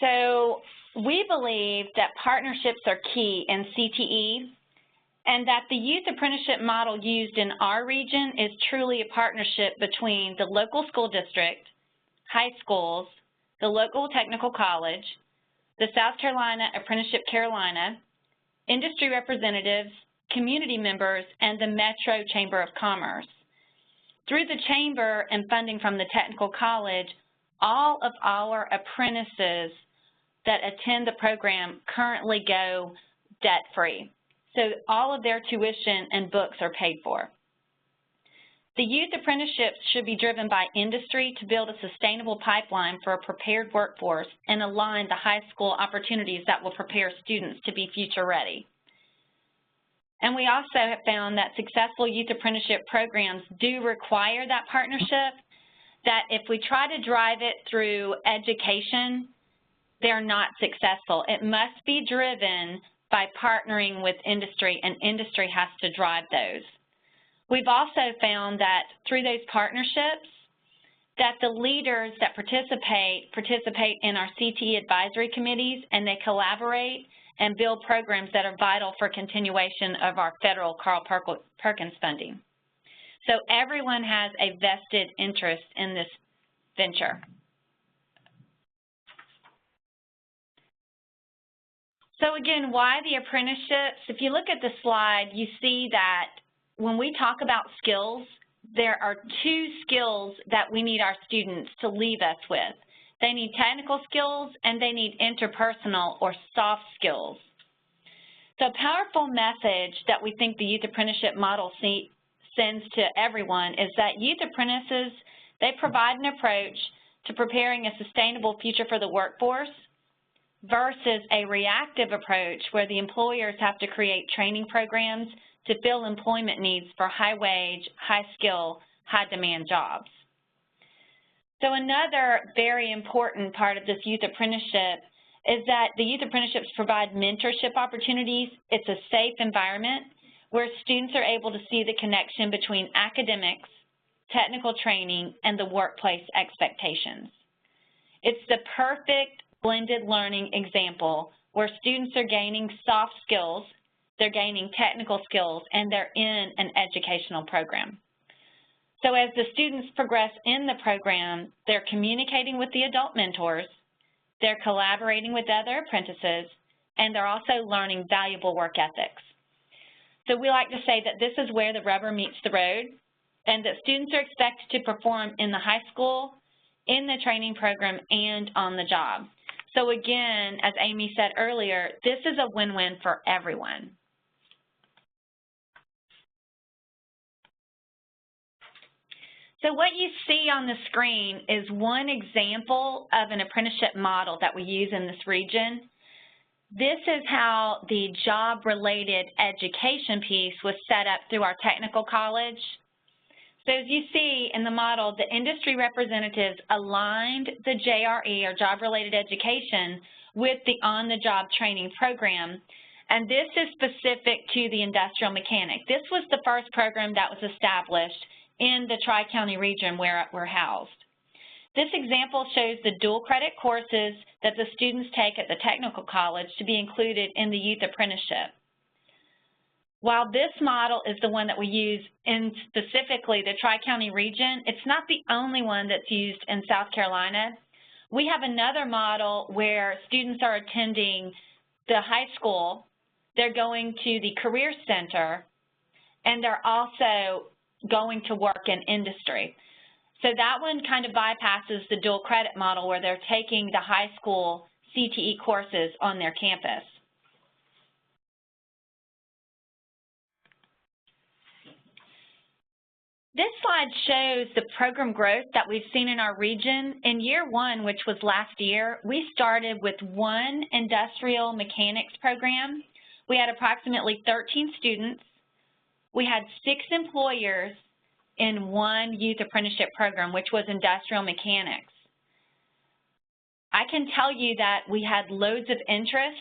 So we believe that partnerships are key in CTE, and that the youth apprenticeship model used in our region is truly a partnership between the local school district, high schools, the local technical college, the South Carolina Apprenticeship Carolina, industry representatives, community members, and the Metro Chamber of Commerce. Through the Chamber and funding from the Technical College, all of our apprentices that attend the program currently go debt-free. So all of their tuition and books are paid for. The youth apprenticeships should be driven by industry to build a sustainable pipeline for a prepared workforce and align the high school opportunities that will prepare students to be future ready. And we also have found that successful youth apprenticeship programs do require that partnership, that if we try to drive it through education, they're not successful. It must be driven by partnering with industry, and industry has to drive those. We've also found that through those partnerships, that the leaders that participate in our CTE advisory committees, and they collaborate and build programs that are vital for continuation of our federal Carl Perkins funding. So everyone has a vested interest in this venture. So again, why the apprenticeships? If you look at the slide, you see that when we talk about skills, there are 2 skills that we need our students to leave us with. They need technical skills, and they need interpersonal or soft skills. So a powerful message that we think the youth apprenticeship model sends to everyone is that youth apprentices, they provide an approach to preparing a sustainable future for the workforce versus a reactive approach where the employers have to create training programs to fill employment needs for high-wage, high-skill, high-demand jobs. So another very important part of this youth apprenticeship is that the youth apprenticeships provide mentorship opportunities. It's a safe environment where students are able to see the connection between academics, technical training, and the workplace expectations. It's the perfect blended learning example where students are gaining soft skills, they're gaining technical skills, and they're in an educational program. So as the students progress in the program, they're communicating with the adult mentors, they're collaborating with other apprentices, and they're also learning valuable work ethics. So we like to say that this is where the rubber meets the road, and that students are expected to perform in the high school, in the training program, and on the job. So again, as Amy said earlier, this is a win-win for everyone. So what you see on the screen is one example of an apprenticeship model that we use in this region. This is how the job-related education piece was set up through our technical college. So as you see in the model, the industry representatives aligned the JRE, or job-related education, with the on-the-job training program. And this is specific to the industrial mechanic. This was the first program that was established in the Tri-County region where we're housed. This example shows the dual credit courses that the students take at the technical college to be included in the youth apprenticeship. While this model is the one that we use in specifically the Tri-County region, it's not the only one that's used in South Carolina. We have another model where students are attending the high school, they're going to the Career Center, and they're also going to work in industry. So that one kind of bypasses the dual credit model where they're taking the high school CTE courses on their campus. This slide shows the program growth that we've seen in our region. In year one, which was last year, we started with one industrial mechanics program. We had approximately 13 students. We had 6 employers in one youth apprenticeship program, which was industrial mechanics. I can tell you that we had loads of interest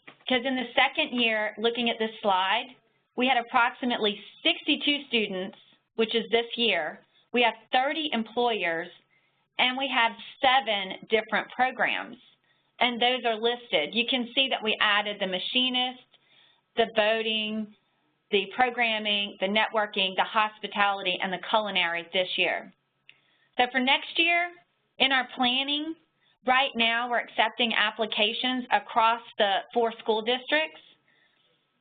because in the second year, looking at this slide, we had approximately 62 students, which is this year. We have 30 employers, and we have 7 different programs, and those are listed. You can see that we added the machinist, the boating, the programming, the networking, the hospitality, and the culinary this year. So for next year, in our planning, right now we're accepting applications across the 4 school districts.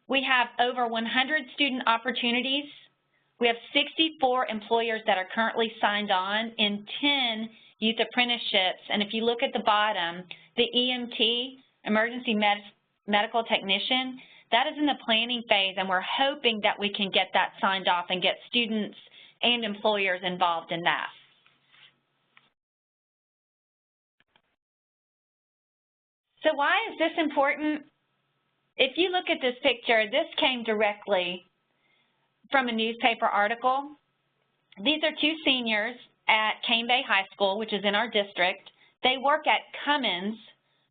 We have over 100 student opportunities. We have 64 employers that are currently signed on in 10 youth apprenticeships. And if you look at the bottom, the EMT, Emergency Medical Technician, that is in the planning phase, and we're hoping that we can get that signed off and get students and employers involved in that. So why is this important? If you look at this picture, this came directly from a newspaper article. These are 2 seniors at Cane Bay High School, which is in our district. They work at Cummins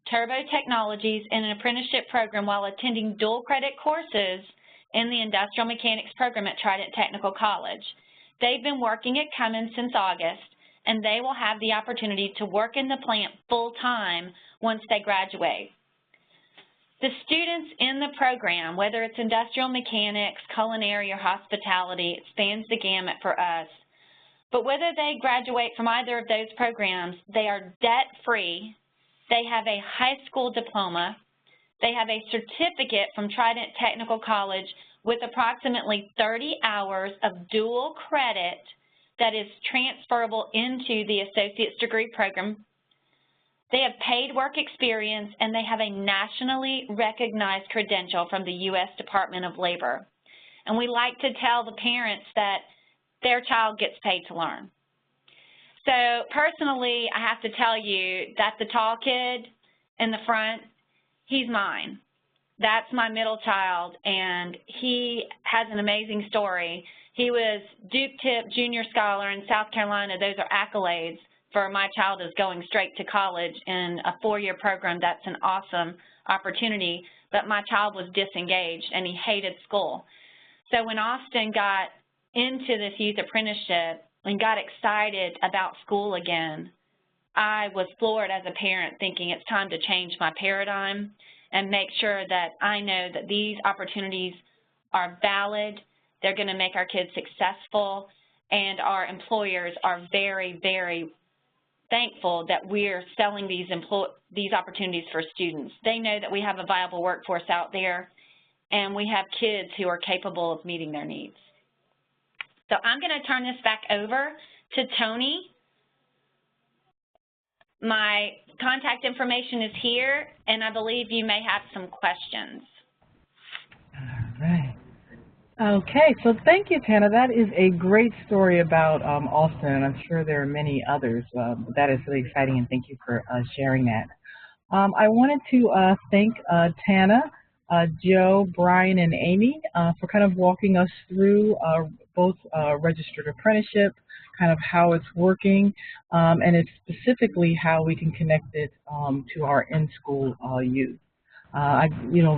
Turbo Technologies in an apprenticeship program while attending dual credit courses in the industrial mechanics program at Trident Technical College. They've been working at Cummins since August, and they will have the opportunity to work in the plant full-time once they graduate. The students in the program, whether it's industrial mechanics, culinary, or hospitality, it spans the gamut for us. But whether they graduate from either of those programs, they are debt-free, they have a high school diploma, they have a certificate from Trident Technical College with approximately 30 hours of dual credit that is transferable into the associate's degree program. They have paid work experience, and they have a nationally recognized credential from the U.S. Department of Labor. And we like to tell the parents that their child gets paid to learn. So personally, I have to tell you that the tall kid in the front, he's mine. That's my middle child, and he has an amazing story. He was Duke Tip Junior Scholar in South Carolina. Those are accolades for my child is going straight to college in a 4-year program. That's an awesome opportunity, but my child was disengaged and he hated school. So when Austin got into this youth apprenticeship and got excited about school again, I was floored as a parent thinking it's time to change my paradigm and make sure that I know that these opportunities are valid, they're going to make our kids successful, and our employers are very, very thankful that we're selling these opportunities for students. They know that we have a viable workforce out there, and we have kids who are capable of meeting their needs. So I'm going to turn this back over to Tony. My contact information is here, and I believe you may have some questions. All right. Okay, so thank you, Tana. That is a great story about Austin, and I'm sure there are many others. But that is really exciting, and thank you for sharing that. I wanted to thank Tana, Joe, Brian, and Amy for kind of walking us through both registered apprenticeship, kind of how it's working, and it's specifically how we can connect it to our in-school youth. I,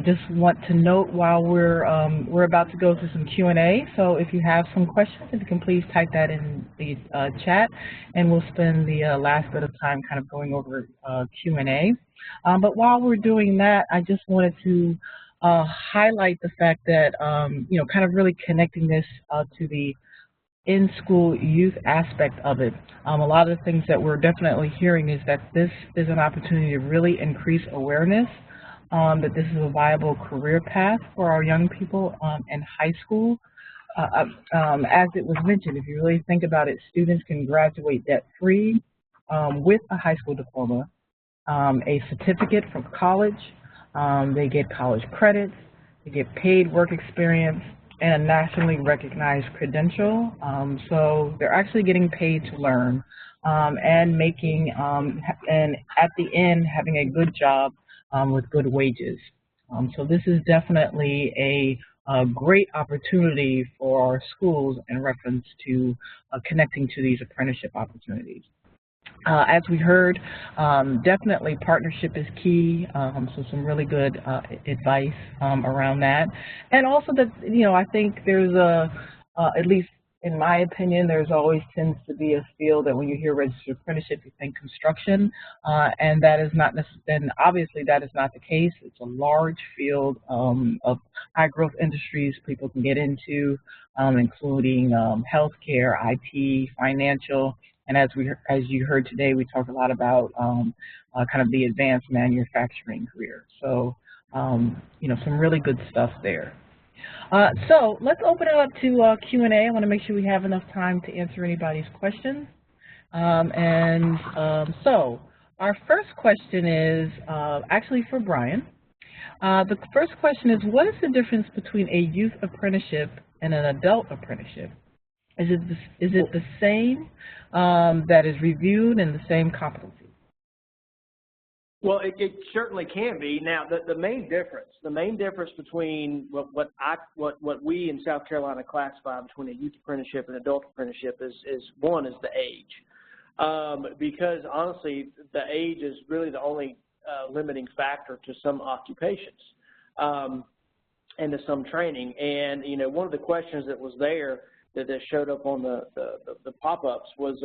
just want to note while we're about to go through some Q&A. So if you have some questions, if you can please type that in the chat, and we'll spend the last bit of time kind of going over Q&A. But while we're doing that, I just wanted to highlight the fact that kind of really connecting this to the in-school youth aspect of it. A lot of the things that we're definitely hearing is that this is an opportunity to really increase awareness that this is a viable career path for our young people in high school. As it was mentioned, if you really think about it, students can graduate debt-free with a high school diploma, a certificate from college, they get college credits, they get paid work experience, and a nationally recognized credential. So they're actually getting paid to learn and making, and at the end, having a good job with good wages. So this is definitely a great opportunity for our schools in reference to connecting to these apprenticeship opportunities. As we heard, definitely partnership is key, so some really good advice around that. And also that, I think there's at least in my opinion, there's always tends to be a feel that when you hear registered apprenticeship, you think construction, and that is not necessarily, and obviously that is not the case. It's a large field of high growth industries people can get into, including healthcare, IT, financial. And as you heard today, we talked a lot about kind of the advanced manufacturing career. So, some really good stuff there. So let's open it up to Q&A. I want to make sure we have enough time to answer anybody's questions. So our first question is actually for Brian. The first question is, what is the difference between a youth apprenticeship and an adult apprenticeship? Is it the same that is reviewed and the same competency? Well, it certainly can be. Now, the main difference between what we in South Carolina classify between a youth apprenticeship and adult apprenticeship is one is the age, because honestly, the age is really the only limiting factor to some occupations and to some training. And one of the questions that was there that showed up on the pop-ups was,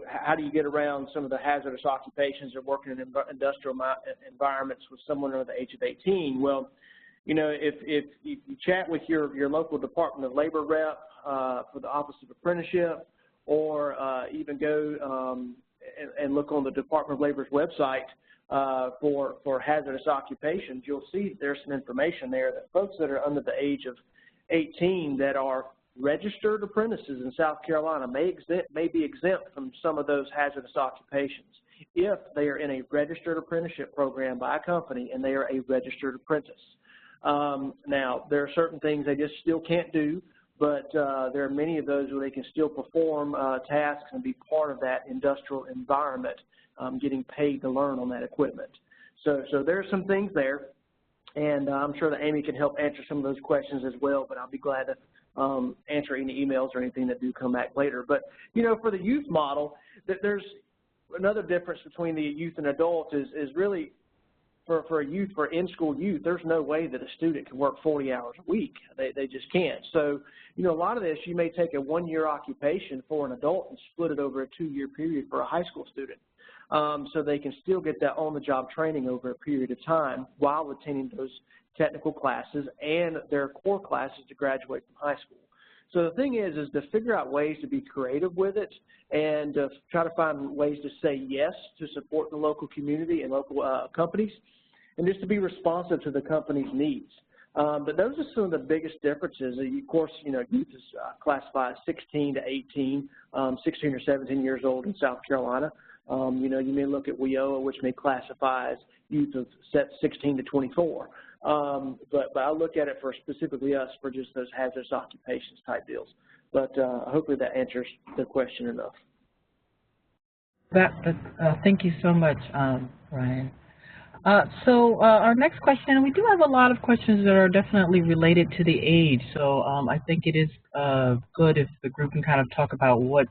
how do you get around some of the hazardous occupations or working in industrial environments with someone under the age of 18? Well, if you chat with your local Department of Labor rep for the Office of Apprenticeship, or even go and look on the Department of Labor's website for hazardous occupations, you'll see there's some information there that folks that are under the age of 18 that are registered apprentices in South Carolina may be exempt from some of those hazardous occupations if they are in a registered apprenticeship program by a company and they are a registered apprentice. Now, there are certain things they just still can't do, but there are many of those where they can still perform tasks and be part of that industrial environment, getting paid to learn on that equipment. So there are some things there, and I'm sure that Amy can help answer some of those questions as well, but I'll be glad to answer any emails or anything that do come back later. But, for the youth model, there's another difference between the youth and adult is really for in-school youth, there's no way that a student can work 40 hours a week. They just can't. So, a lot of this, you may take a one-year occupation for an adult and split it over a 2-year period for a high school student. So they can still get that on-the-job training over a period of time while attending those technical classes and their core classes to graduate from high school. So the thing is to figure out ways to be creative with it and try to find ways to say yes to support the local community and local companies, and just to be responsive to the company's needs. But those are some of the biggest differences. Of course, youth is classified as 16 to 18, 16 or 17 years old in South Carolina. You may look at WIOA, which may classify as youth of 16 to 24. But I look at it for specifically us for just those hazardous occupations type deals. But hopefully that answers the question enough. Thank you so much, Ryan. So our next question, we do have a lot of questions that are definitely related to the age. So I think it is good if the group can kind of talk about what's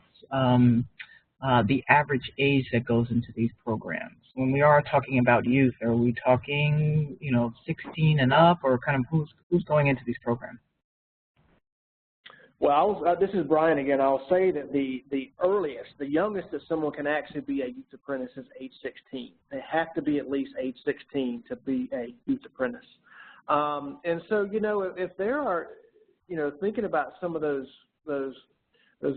the average age that goes into these programs? When we are talking about youth, are we talking, 16 and up, or kind of who's going into these programs? Well, this is Brian again. I'll say that the earliest, the youngest that someone can actually be a youth apprentice is age 16. They have to be at least age 16 to be a youth apprentice. And so, if there are, thinking about some of those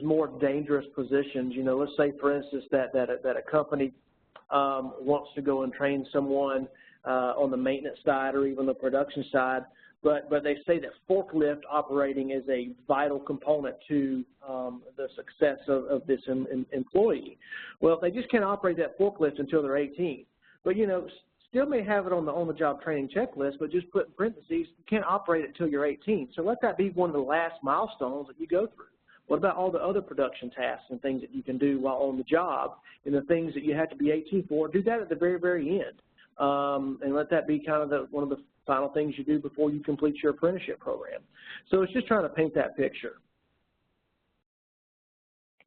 more dangerous positions, let's say, for instance, that a company wants to go and train someone on the maintenance side or even the production side, but they say that forklift operating is a vital component to the success of this employee. Well, if they just can't operate that forklift until they're 18, but still may have it on the job training checklist, but just put in parentheses, you can't operate it until you're 18. So let that be one of the last milestones that you go through. What about all the other production tasks and things that you can do while on the job, and the things that you have to be 18 for? Do that at the very, very end, and let that be kind of one of the final things you do before you complete your apprenticeship program. So it's just trying to paint that picture.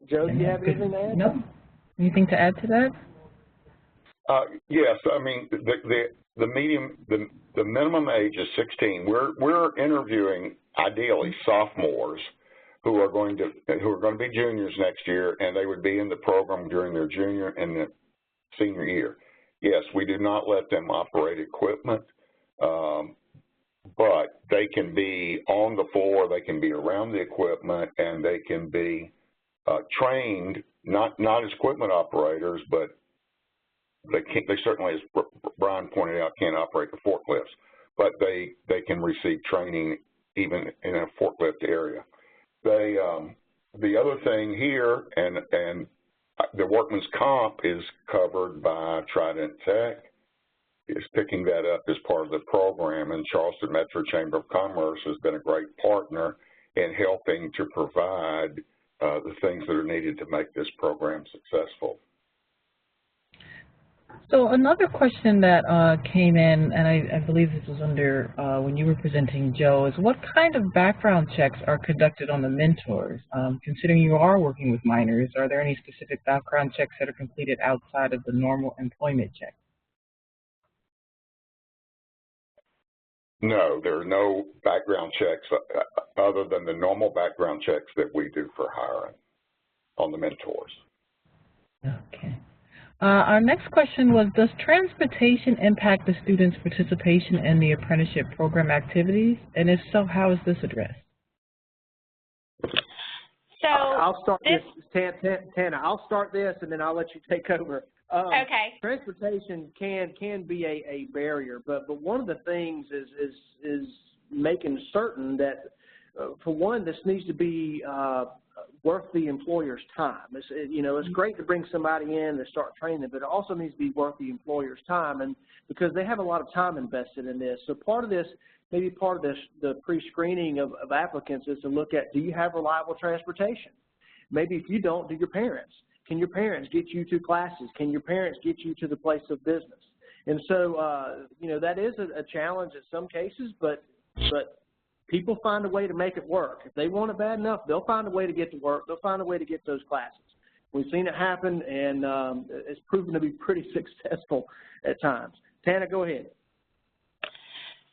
Joe, do you have anything to add? No. Anything to add to that? Yes. I mean, the minimum age is 16. We're interviewing ideally sophomores who are going to be juniors next year, and they would be in the program during their junior and the senior year. Yes, we do not let them operate equipment, but they can be on the floor, they can be around the equipment, and they can be trained, not as equipment operators, but they certainly, as Brian pointed out, can't operate the forklifts, but they can receive training even in a forklift area. The other thing here, and the workman's comp is covered by Trident Tech, is picking that up as part of the program, and Charleston Metro Chamber of Commerce has been a great partner in helping to provide the things that are needed to make this program successful. So another question that came in, and I believe this was under when you were presenting, Joe, is what kind of background checks are conducted on the mentors? Considering you are working with minors, are there any specific background checks that are completed outside of the normal employment check? No, there are no background checks other than the normal background checks that we do for hiring on the mentors. Okay. Our next question was, does transportation impact the students' participation in the apprenticeship program activities? And if so, how is this addressed? So I'll start this, Tana, I'll start this and then I'll let you take over. Okay. Transportation can be a barrier, but one of the things is making certain that, for one, this needs to be worth the employer's time. It's great to bring somebody in to start training them, but it also needs to be worth the employer's time, and because they have a lot of time invested in this. So part of this, maybe part of this, the pre-screening of applicants is to look at, do you have reliable transportation? Maybe if you don't, do your parents? Can your parents get you to classes? Can your parents get you to the place of business? And so, that is a challenge in some cases, but people find a way to make it work. If they want it bad enough, they'll find a way to get to work. They'll find a way to get those classes. We've seen it happen, and it's proven to be pretty successful at times. Tana, go ahead.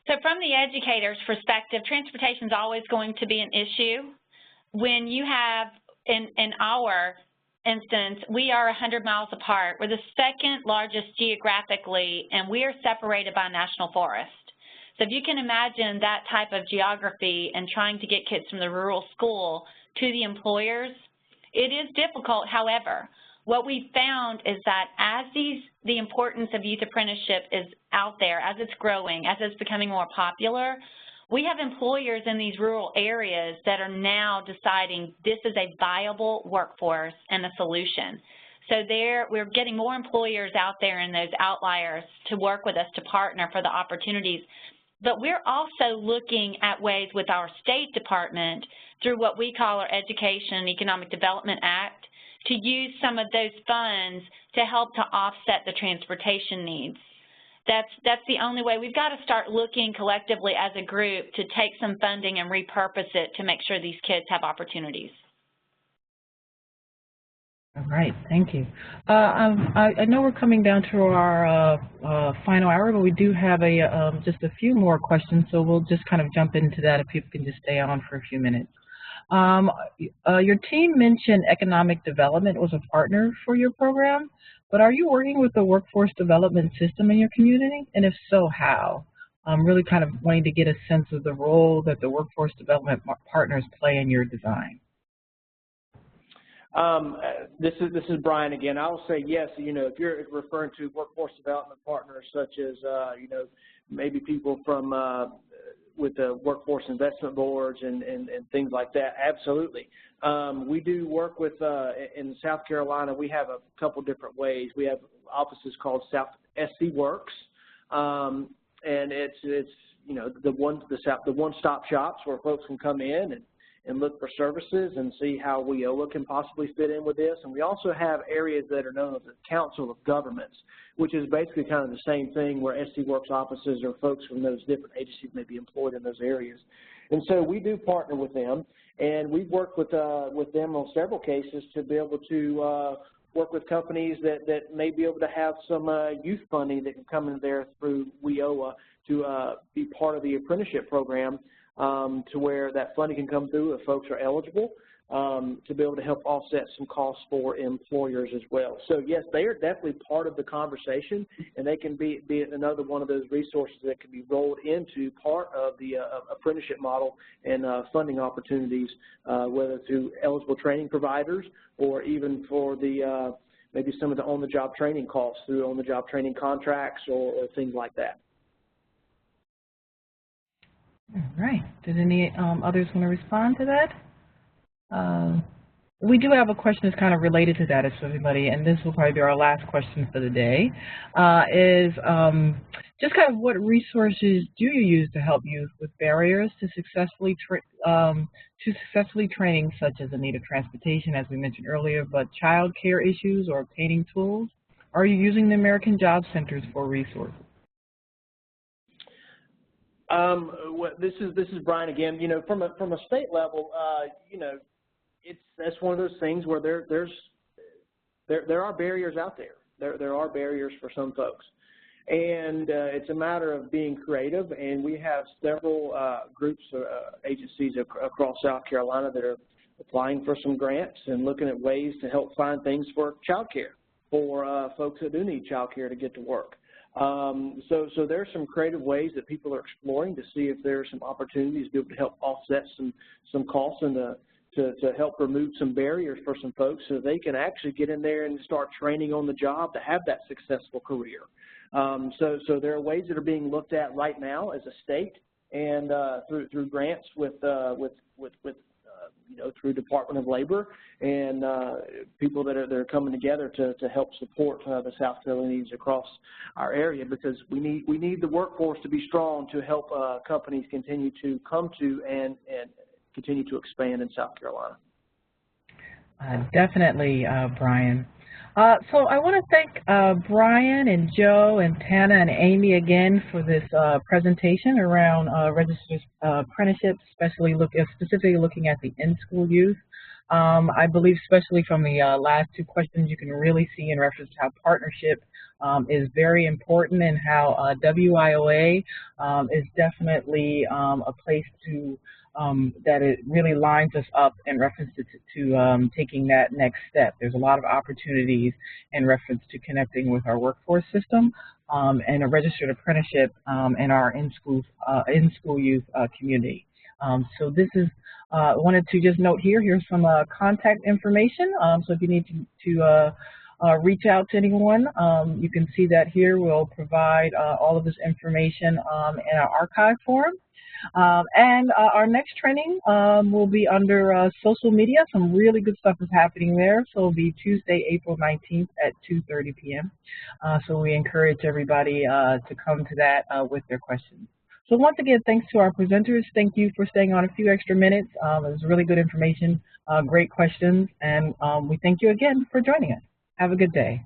So from the educator's perspective, transportation is always going to be an issue. When you have, in our instance, we are 100 miles apart. We're the second largest geographically, and we are separated by a national forest. So if you can imagine that type of geography and trying to get kids from the rural school to the employers, it is difficult. However, what we found is that as the importance of youth apprenticeship is out there, as it's growing, as it's becoming more popular, we have employers in these rural areas that are now deciding this is a viable workforce and a solution. So we're getting more employers out there in those outliers to work with us to partner for the opportunities. But we're also looking at ways with our State Department through what we call our Education and Economic Development Act to use some of those funds to help to offset the transportation needs. That's the only way. We've got to start looking collectively as a group to take some funding and repurpose it to make sure these kids have opportunities. All right, thank you. I know we're coming down to our final hour, but we do have just a few more questions, so we'll just kind of jump into that if people can just stay on for a few minutes. Your team mentioned economic development was a partner for your program, but are you working with the workforce development system in your community? And if so, how? I'm really kind of wanting to get a sense of the role that the workforce development partners play in your design. This is Brian again. I will say yes. If you're referring to workforce development partners, such as maybe people from with the workforce investment boards and things like that, absolutely. We do work with in South Carolina. We have a couple different ways. We have offices called South SC Works, and it's the one-stop shops where folks can come in and look for services and see how WIOA can possibly fit in with this. And we also have areas that are known as the Council of Governments, which is basically kind of the same thing, where SC Works offices or folks from those different agencies may be employed in those areas. And so we do partner with them, and we've worked with them on several cases to be able to work with companies that may be able to have some youth funding that can come in there through WIOA to be part of the apprenticeship program, to where that funding can come through if folks are eligible, to be able to help offset some costs for employers as well. So yes, they are definitely part of the conversation, and they can be another one of those resources that can be rolled into part of the apprenticeship model and funding opportunities, whether through eligible training providers or even for the maybe some of the on-the-job training costs through on-the-job training contracts or things like that. All right. Did any others want to respond to that? We do have a question that's kind of related to that, if everybody, and this will probably be our last question for the day, is just kind of what resources do you use to help youth with barriers to successfully training, such as the need of transportation, as we mentioned earlier, but child care issues or obtaining tools? Are you using the American Job Centers for resources? This is Brian again. From a state level, that's one of those things where there are barriers out there. There are barriers for some folks, and it's a matter of being creative. And we have several groups or agencies across South Carolina that are applying for some grants and looking at ways to help find things for child care for folks that do need child care to get to work. So there's some creative ways that people are exploring to see if there are some opportunities to be able to help offset some costs and to help remove some barriers for some folks so they can actually get in there and start training on the job to have that successful career. So there are ways that are being looked at right now as a state and through grants with through Department of Labor and people that are coming together to help support the South Carolinians across our area, because we need the workforce to be strong to help companies continue to come to and continue to expand in South Carolina. Definitely, Brian. So I want to thank Brian and Joe and Tana and Amy again for this presentation around registered apprenticeships, specifically looking at the in-school youth. I believe especially from the last two questions, you can really see in reference to how partnership is very important and how WIOA is definitely a place to that it really lines us up in reference to taking that next step. There's a lot of opportunities in reference to connecting with our workforce system and a registered apprenticeship in our in-school youth community. So this is, wanted to just note here's some contact information. So if you need to reach out to anyone, you can see that here. We'll provide all of this information in our archive forum. And our next training will be under social media. Some really good stuff is happening there. So it'll be Tuesday, April 19th at 2:30 p.m. So we encourage everybody to come to that with their questions. So once again, thanks to our presenters. Thank you for staying on a few extra minutes. It was really good information, great questions, and we thank you again for joining us. Have a good day.